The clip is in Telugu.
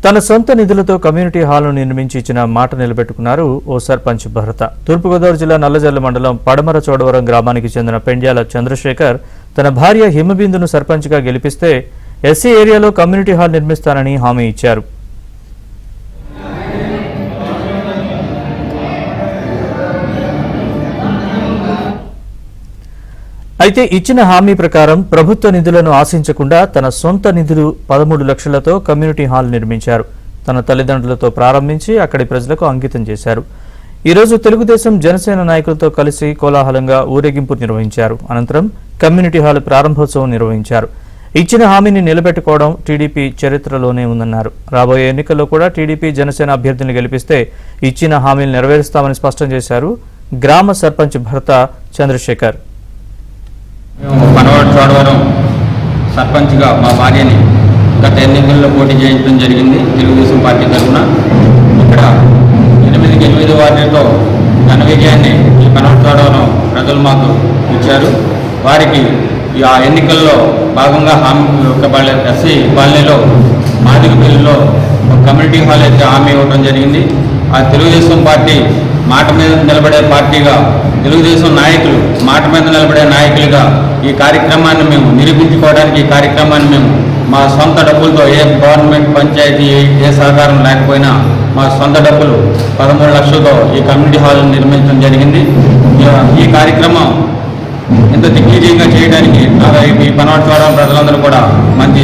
తన సొంత నిధులతో కమ్యూనిటీ హాల్ను నిర్మించి ఇచ్చిన మాట నిలబెట్టుకున్నారు ఓ సర్పంచ్ భరత. తూర్పుగోదావరి జిల్లా నల్లజర్ల మండలం పడమర చోడవరం గ్రామానికి చెందిన పెండ్యాల చంద్రశేఖర్ తన భార్య హిమబిందును సర్పంచ్గా గెలిపిస్తే ఎస్సీ ఏరియాలో కమ్యూనిటీ హాల్ నిర్మిస్తానని హామీ ఇచ్చారు. అయితే ఇచ్చిన హామీ ప్రకారం ప్రభుత్వ నిధులను ఆశించకుండా తన సొంత నిధులు 13 లక్షలతో కమ్యూనిటీ హాల్ నిర్మించారు. తన తల్లిదండ్రులతో ప్రారంభించి అక్కడి ప్రజలకు అంకితం చేశారు. ఈ రోజు తెలుగుదేశం జనసేన నాయకులతో కలిసి కోలాహలంగా ఊరేగింపు నిర్వహించారు. అనంతరం కమ్యూనిటీ హాల్ ప్రారంభోత్సవం నిర్వహించారు. ఇచ్చిన హామీని నిలబెట్టుకోవడం టీడీపీ చరిత్రలోనే ఉందన్నారు. రాబోయే ఎన్నికల్లో కూడా టీడీపీ జనసేన అభ్యర్థిని గెలిపిస్తే ఇచ్చిన హామీలు నెరవేరుస్తామని స్పష్టం చేశారు గ్రామ సర్పంచ్ భరత చంద్రశేఖర్. పడమర చోడవరం సర్పంచ్గా మా భార్యని గత ఎన్నికల్లో పోటీ చేయించడం జరిగింది తెలుగుదేశం పార్టీ తరఫున. ఇక్కడ 8 వార్డులతో ఘన విజయాన్ని ఈ పడమర చోడవరం ప్రజలు మాకు ఇచ్చారు. వారికి ఆ ఎన్నికల్లో భాగంగా ఎస్సీ కాలనీలో మాదిగపల్లిలో కమ్యూనిటీ హాల్ అయితే హామీ ఇవ్వడం జరిగింది. ఆ తెలుగుదేశం పార్టీ మాట మీద నిలబడే పార్టీగా, తెలుగుదేశం నాయకులు మాట మీద నిలబడే నాయకులుగా ఈ కార్యక్రమాన్ని మేము నిరూపించుకోవడానికి ఈ కార్యక్రమాన్ని మేము మా సొంత డబ్బులతో ఏ గవర్నమెంట్ పంచాయతీ ఏ సహకారం లేకపోయినా మా సొంత డబ్బులు 13 లక్షలతో ఈ కమ్యూనిటీ హాల్ నిర్మించడం జరిగింది. ఈ కార్యక్రమం ఇంత దిగ్విజయంగా చేయడానికి ఈ పడమర చోడవరం ప్రజలందరూ కూడా మంచి